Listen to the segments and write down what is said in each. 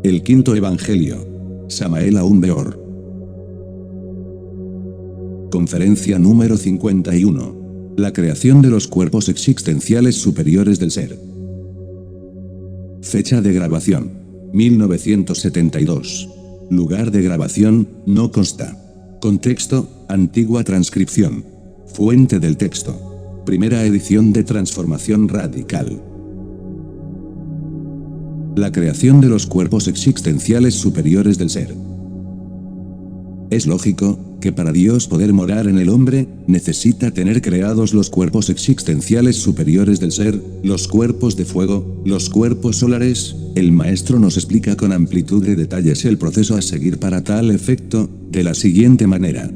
El quinto evangelio. Samael Aun Beor. Conferencia número 51. La creación de los cuerpos existenciales superiores del ser. Fecha de grabación: 1972. Lugar de grabación: no consta. Contexto: antigua transcripción. Fuente del texto: primera edición de Transformación Radical. La creación de los cuerpos existenciales superiores del ser. Es lógico que para Dios poder morar en el hombre, necesita tener creados los cuerpos existenciales superiores del ser, los cuerpos de fuego, los cuerpos solares. El maestro nos explica con amplitud de detalles el proceso a seguir para tal efecto, de la siguiente manera.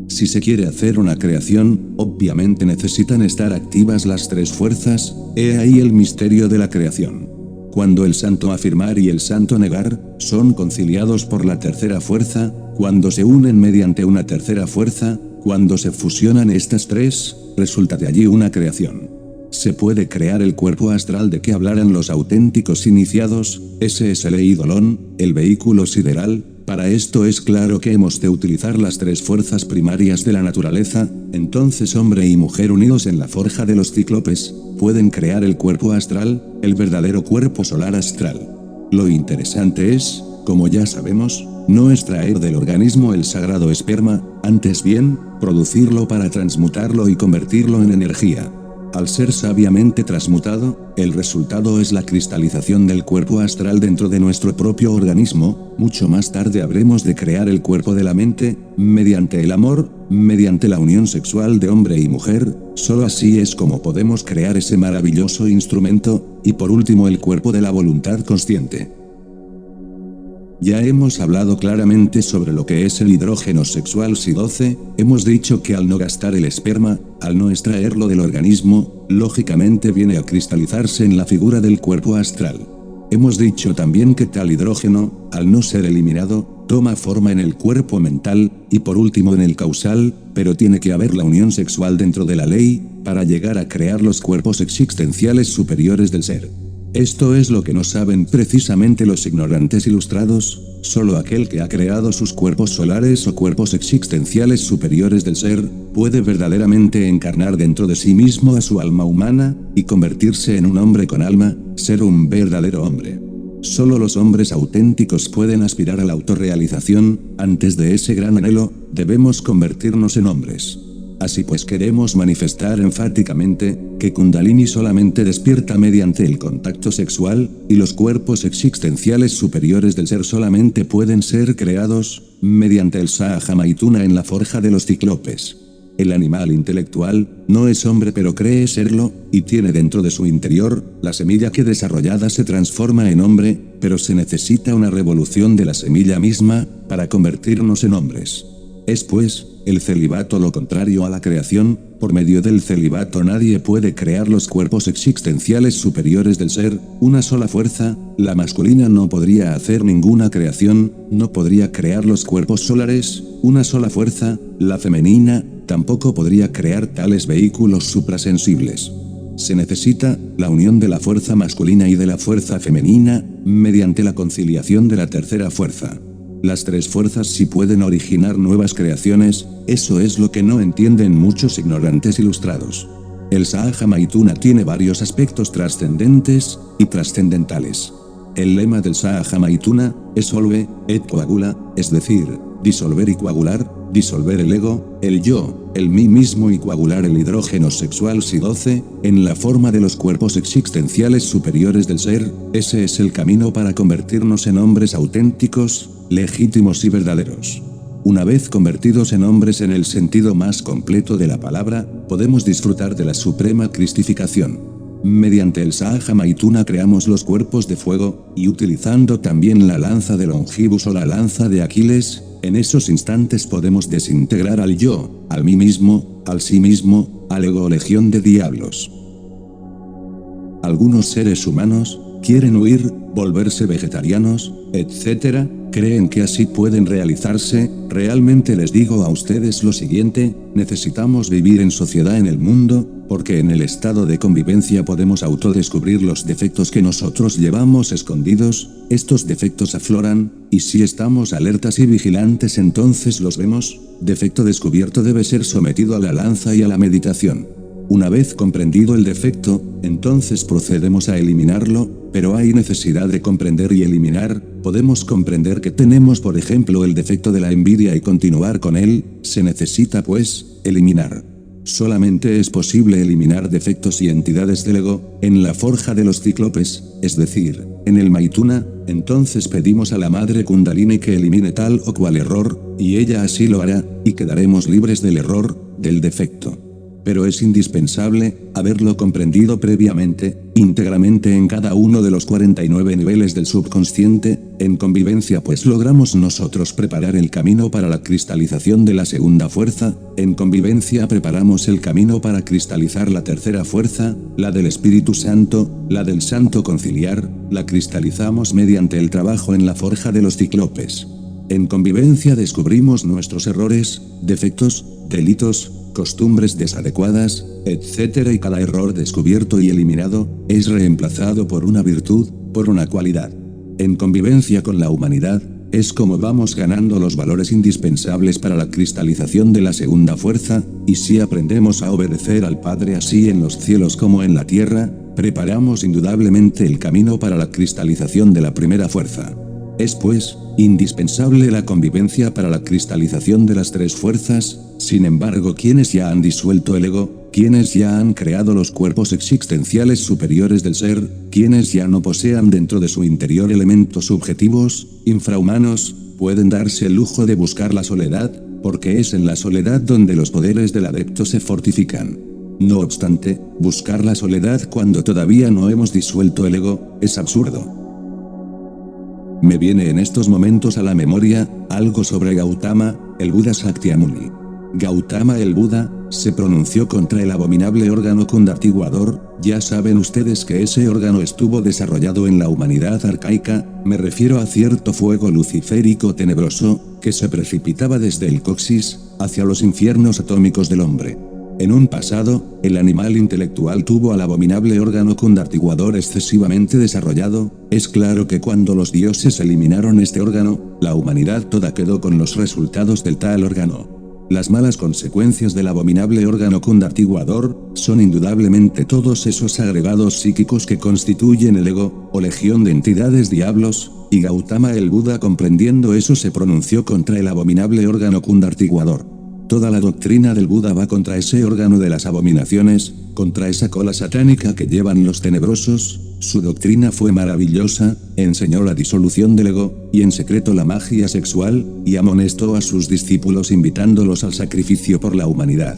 Si se quiere hacer una creación, obviamente necesitan estar activas las tres fuerzas. He ahí el misterio de la creación. Cuando el santo afirmar y el santo negar, son conciliados por la tercera fuerza, cuando se unen mediante una tercera fuerza, cuando se fusionan estas tres, resulta de allí una creación. Se puede crear el cuerpo astral de que hablaran los auténticos iniciados. Ese es el eidolon, el vehículo sideral. Para esto es claro que hemos de utilizar las tres fuerzas primarias de la naturaleza. Entonces hombre y mujer unidos en la forja de los cíclopes, pueden crear el cuerpo astral, el verdadero cuerpo solar astral. Lo interesante es, como ya sabemos, no extraer del organismo el sagrado esperma, antes bien, producirlo para transmutarlo y convertirlo en energía. Al ser sabiamente transmutado, el resultado es la cristalización del cuerpo astral dentro de nuestro propio organismo. Mucho más tarde habremos de crear el cuerpo de la mente, mediante el amor, mediante la unión sexual de hombre y mujer. Solo así es como podemos crear ese maravilloso instrumento, y por último el cuerpo de la voluntad consciente. Ya hemos hablado claramente sobre lo que es el hidrógeno sexual Si12, hemos dicho que al no gastar el esperma, al no extraerlo del organismo, lógicamente viene a cristalizarse en la figura del cuerpo astral. Hemos dicho también que tal hidrógeno, al no ser eliminado, toma forma en el cuerpo mental, y por último en el causal, pero tiene que haber la unión sexual dentro de la ley, para llegar a crear los cuerpos existenciales superiores del ser. Esto es lo que no saben precisamente los ignorantes ilustrados. Solo aquel que ha creado sus cuerpos solares o cuerpos existenciales superiores del ser, puede verdaderamente encarnar dentro de sí mismo a su alma humana, y convertirse en un hombre con alma, ser un verdadero hombre. Solo los hombres auténticos pueden aspirar a la autorrealización. Antes de ese gran anhelo, debemos convertirnos en hombres. Así pues queremos manifestar enfáticamente, que Kundalini solamente despierta mediante el contacto sexual, y los cuerpos existenciales superiores del ser solamente pueden ser creados, mediante el Sahaja Maituna en la forja de los cíclopes. El animal intelectual, no es hombre pero cree serlo, y tiene dentro de su interior, la semilla que desarrollada se transforma en hombre, pero se necesita una revolución de la semilla misma, para convertirnos en hombres. Es pues, el celibato lo contrario a la creación. Por medio del celibato nadie puede crear los cuerpos existenciales superiores del ser. Una sola fuerza, la masculina no podría hacer ninguna creación, no podría crear los cuerpos solares. Una sola fuerza, la femenina, tampoco podría crear tales vehículos suprasensibles. Se necesita la unión de la fuerza masculina y de la fuerza femenina, mediante la conciliación de la tercera fuerza. Las tres fuerzas sí pueden originar nuevas creaciones. Eso es lo que no entienden muchos ignorantes ilustrados. El Sahaja Maituna tiene varios aspectos trascendentes y trascendentales. El lema del Sahaja Maituna es solve et coagula, es decir, disolver y coagular, disolver el ego, el yo, el mí mismo y coagular el hidrógeno sexual Si12, en la forma de los cuerpos existenciales superiores del ser. Ese es el camino para convertirnos en hombres auténticos, legítimos y verdaderos. Una vez convertidos en hombres en el sentido más completo de la palabra, podemos disfrutar de la suprema cristificación. Mediante el Sahaja Maituna creamos los cuerpos de fuego, y utilizando también la lanza de Longibus o la lanza de Aquiles, en esos instantes podemos desintegrar al yo, al mí mismo, al sí mismo, al ego o legión de diablos. Algunos seres humanos quieren huir, volverse vegetarianos, etc., creen que así pueden realizarse. Realmente les digo a ustedes lo siguiente, necesitamos vivir en sociedad en el mundo, porque en el estado de convivencia podemos autodescubrir los defectos que nosotros llevamos escondidos, estos defectos afloran, y si estamos alertas y vigilantes entonces los vemos. Defecto descubierto debe ser sometido a la lanza y a la meditación. Una vez comprendido el defecto, entonces procedemos a eliminarlo, pero hay necesidad de comprender y eliminar. Podemos comprender que tenemos por ejemplo el defecto de la envidia y continuar con él, se necesita pues, eliminar. Solamente es posible eliminar defectos y entidades del ego, en la forja de los cíclopes, es decir, en el Maituna. Entonces pedimos a la Madre Kundalini que elimine tal o cual error, y ella así lo hará, y quedaremos libres del error, del defecto. Pero es indispensable haberlo comprendido previamente, íntegramente en cada uno de los 49 niveles del subconsciente. En convivencia pues logramos nosotros preparar el camino para la cristalización de la segunda fuerza, en convivencia preparamos el camino para cristalizar la tercera fuerza, la del Espíritu Santo, la del Santo Conciliar, la cristalizamos mediante el trabajo en la forja de los cíclopes. En convivencia descubrimos nuestros errores, defectos, delitos, costumbres desadecuadas, etc. y cada error descubierto y eliminado, es reemplazado por una virtud, por una cualidad. En convivencia con la humanidad, es como vamos ganando los valores indispensables para la cristalización de la segunda fuerza, y si aprendemos a obedecer al Padre así en los cielos como en la tierra, preparamos indudablemente el camino para la cristalización de la primera fuerza. Es pues, indispensable la convivencia para la cristalización de las tres fuerzas. Sin embargo, quienes ya han disuelto el ego, quienes ya han creado los cuerpos existenciales superiores del ser, quienes ya no posean dentro de su interior elementos subjetivos, infrahumanos, pueden darse el lujo de buscar la soledad, porque es en la soledad donde los poderes del adepto se fortifican. No obstante, buscar la soledad cuando todavía no hemos disuelto el ego, es absurdo. Me viene en estos momentos a la memoria, algo sobre Gautama, el Buda Sakyamuni. Gautama el Buda, se pronunció contra el abominable órgano condartiguador. Ya saben ustedes que ese órgano estuvo desarrollado en la humanidad arcaica, me refiero a cierto fuego luciférico tenebroso, que se precipitaba desde el coxis, hacia los infiernos atómicos del hombre. En un pasado, el animal intelectual tuvo al abominable órgano condartiguador excesivamente desarrollado. Es claro que cuando los dioses eliminaron este órgano, la humanidad toda quedó con los resultados del tal órgano. Las malas consecuencias del abominable órgano condartiguador son indudablemente todos esos agregados psíquicos que constituyen el ego, o legión de entidades diablos, y Gautama el Buda, comprendiendo eso, se pronunció contra el abominable órgano condartiguador. Toda la doctrina del Buda va contra ese órgano de las abominaciones, contra esa cola satánica que llevan los tenebrosos. Su doctrina fue maravillosa, enseñó la disolución del ego, y en secreto la magia sexual, y amonestó a sus discípulos invitándolos al sacrificio por la humanidad.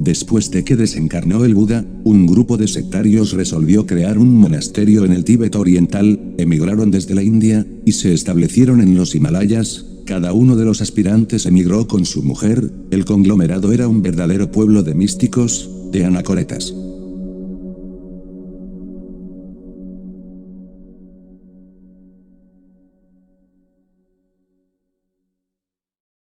Después de que desencarnó el Buda, un grupo de sectarios resolvió crear un monasterio en el Tíbet oriental, emigraron desde la India, y se establecieron en los Himalayas. Cada uno de los aspirantes emigró con su mujer, el conglomerado era un verdadero pueblo de místicos, de anacoretas.